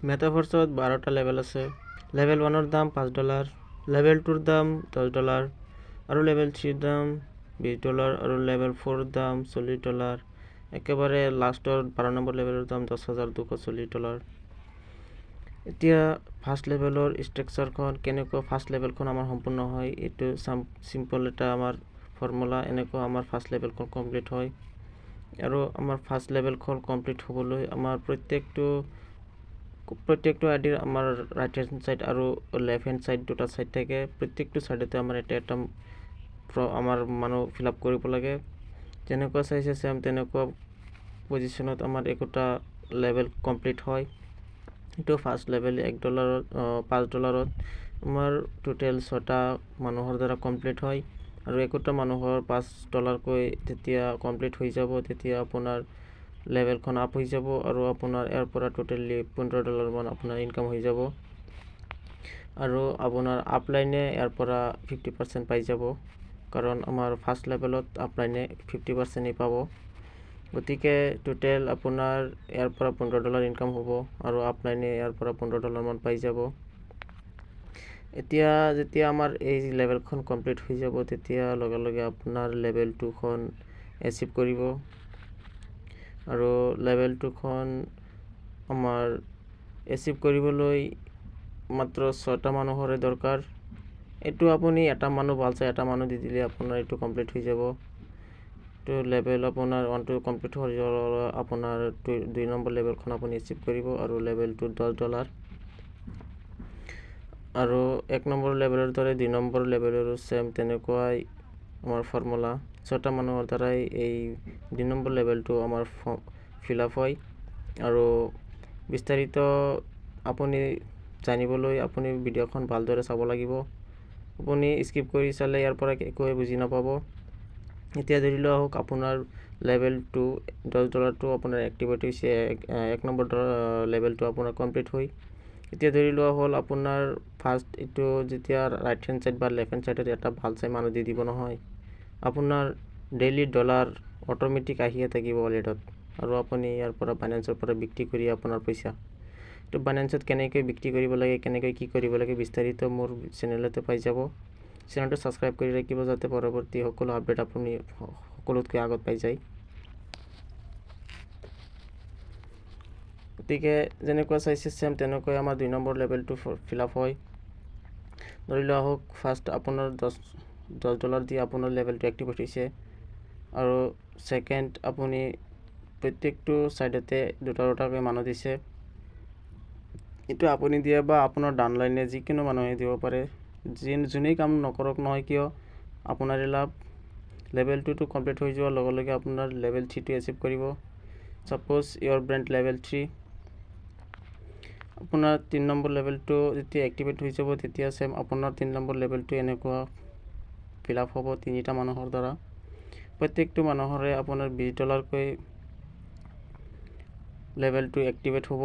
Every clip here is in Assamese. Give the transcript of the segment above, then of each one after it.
মেটাভাৰ্ছত 12টা লেভেল আছে। লেভেল 1ৰ দাম $5, লেভেল 2ৰ দাম $10 আৰু লেভেল 3ৰ দাম $20 আৰু লেভেল 4ৰ দাম $40। একেবাৰে লাষ্টৰ 12 নম্বৰ লেভেলৰ দাম $10,240। এতিয়া ফাৰ্ষ্ট লেভেলৰ ষ্ট্ৰাকচাৰখন কেনেকুৱা, ফাৰ্ষ্ট লেভেলখন আমাৰ সম্পূৰ্ণ হয়, এইটো চিম্পল এটা আমাৰ ফৰ্মুলা। এনেকুৱা আমাৰ ফাৰ্ষ্ট লেভেলখন কমপ্লিট হয়। আৰু আমাৰ ফাৰ্ষ্ট লেভেলখন কমপ্লিট হ'বলৈ আমাৰ প্ৰত্যেকটো আইডিৰ আমাৰ ৰাইট হেণ্ড চাইড আৰু লেফ্ট হেণ্ড চাইড দুটা চাইড থাকে। প্ৰত্যেকটো চাইডতে আমাৰ এটা আমাৰ মানুহ ফিল আপ কৰিব লাগে। যেনেকুৱা চাইছে চেম তেনেকুৱা পজিশ্যনত আমাৰ একোটা লেভেল কমপ্লিট হয়। এইটো ফাৰ্ষ্ট লেভেল $5 আমাৰ টোটেল 6টা মানুহৰ দ্বাৰা কমপ্লিট হয়। আৰু একোটা মানুহৰ $5কৈ যেতিয়া কমপ্লিট হৈ যাব তেতিয়া আপোনাৰ লেভেলখন আপ হৈ যাব আৰু আপোনাৰ ইয়াৰ পৰা টোটেলি $15 মান আপোনাৰ ইনকাম হৈ যাব। আৰু আপোনাৰ আপলাইনে ইয়াৰ পৰা 50% পাই যাব, কাৰণ আমাৰ ফাৰ্ষ্ট লেভেলত আপলাইনে 50%ই পাব। গতিকে টোটেল আপোনাৰ ইয়াৰ পৰা $15 ইনকাম হ'ব আৰু আপলাইনে ইয়াৰ পৰা $15 মান পাই যাব। এতিয়া যেতিয়া আমাৰ এই লেভেলখন কমপ্লিট হৈ যাব তেতিয়া লগে লগে আপোনাৰ লেভেল 2খন এচিভ কৰিব। আৰু লেভেল 2খন আমাৰ এচিভ কৰিবলৈ মাত্ৰ 6টা মানুহৰে দৰকাৰ। এইটো আপুনি এটা মানুহ ভাল চাই এটা মানুহ দি দিলে আপোনাৰ এইটো কমপ্লিট হৈ যাব। এইটো লেভেল আপোনাৰ 1টো কমপ্লিট হৈ যোৱাৰ আপোনাৰ 2 নম্বৰ লেভেলখন আপুনি এচিভ কৰিব আৰু লেভেল 2 $10। আৰু 1 নম্বৰ লেভেলৰ দৰে 2 নম্বৰ লেভেলৰো চেম তেনেকুৱাই আমাৰ ফৰ্মুলা। 6টা মানুহৰ দ্বাৰাই এই 2 নম্বৰ লেভেলটো আমাৰ ফিল আপ হয়। আৰু বিস্তাৰিত আপুনি জানিবলৈ আপুনি ভিডিঅ'খন ভালদৰে চাব লাগিব। আপুনি স্কিপ কৰি চালে ইয়াৰ পৰা একোৱে বুজি নাপাব। এতিয়া ধৰি লোৱা হওক আপোনাৰ লেভেল 2 $10টো আপোনাৰ এক্টিভেট হৈছে, 1 নম্বৰ লেভেলটো আপোনাৰ কমপ্লিট হৈ। এতিয়া ধৰি লোৱা হ'ল আপোনাৰ ফাৰ্ষ্ট এইটো যেতিয়া ৰাইট হেণ্ড চাইড বা লেফ্ট হেণ্ড চাইডত এটা ভাল চাই মানুহ দি দিব নহয়, আপোনাৰ ডেইলি ডলাৰ অট'মেটিক আহিয়ে থাকিব ৱালেটত। আৰু আপুনি ইয়াৰ পৰা বাইনেন্সৰ পৰা বিক্ৰী কৰি আপোনাৰ পইচা তো বাইনেন্সত কেনেকৈ বিক্ৰী কৰিব লাগে, কেনেকৈ কি কৰিব লাগে বিস্তাৰিত মোৰ চেনেলতে পাই যাব। চেনেলটো ছাবস্ক্ৰাইব কৰি ৰাখিব যাতে পৰৱৰ্তী সকলো আপডেট আপুনি সকলোতকৈ আগত পাই যায়। গতিকে যেনেকুৱা চাইছে চেম তেনেকৈ আমাৰ 2 নম্বৰ লেভেলটো ফিল আপ হয়। ধৰি লোৱা হওক ফাৰ্ষ্ট আপোনাৰ $10 দি আপোনাৰ লেভেলটো এক্টিভেট হৈছে। আৰু ছেকেণ্ড আপুনি প্ৰত্যেকটো ছাইডতে দুটাকৈ মানুহ দিছে। এইটো আপুনি দিয়ে বা আপোনাৰ ডাউনলাইনে যিকোনো মানুহে দিব পাৰে, যোনেই কাম নকৰক নহয় কিয় আপোনাৰে লাভ। লেভেল 2টো কমপ্লিট হৈ যোৱাৰ লগে লগে আপোনাৰ লেভেল 3টো এচিভ কৰিব। ছাপ'জ ইয়ৰ ব্ৰেণ্ড লেভেল 3, আপোনাৰ 3 নম্বৰ লেভেলটো যেতিয়া এক্টিভেট হৈ যাব তেতিয়া চেম আপোনাৰ 3 নম্বৰ লেভেলটো এনেকুৱা ফিল আপ হ'ব 3টা মানুহৰ দ্বাৰা। প্ৰত্যেকটো মানুহৰে আপোনাৰ $20কৈ লেভেলটো এক্টিভেট হ'ব।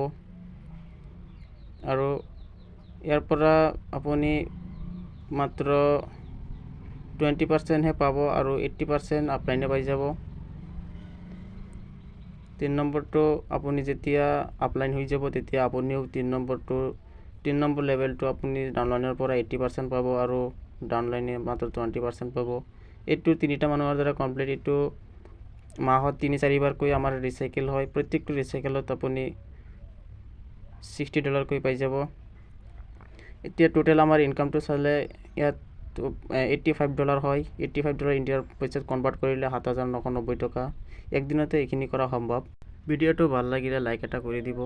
আৰু ইয়াৰ পৰা আপুনি মাত্ৰ 20%হে পাব আৰু 80% আপলাইনে পাই যাব। 3 নম্বৰটো আপুনি যেতিয়া আপলাইন হৈ যাব তেতিয়া আপুনিও 3 নম্বৰ লেভেলটো আপুনি ডাউনলাইনৰ পৰা 80% পাব আৰু ডাউনলাইনে মাত্ৰ 20% পাব। এইটো 3টা মানুহৰ দ্বাৰা কমপ্লিট। এইটো মাহত 3-4বাৰকৈ আমাৰ ৰিচাইকেল হয়। প্ৰত্যেকটো ৰিচাইকেলত আপুনি $60কৈ পাই যাব। এতিয়া টোটেল আমাৰ ইনকামটো চালে ইয়াত $85 হয়। $85 ইণ্ডিয়াৰ পইচাত কনভাৰ্ট কৰিলে 7,990 টকা। একদিনতে এইখিনি কৰা সম্ভৱ। ভিডিঅ'টো ভাল লাগিলে লাইক এটা কৰি দিব।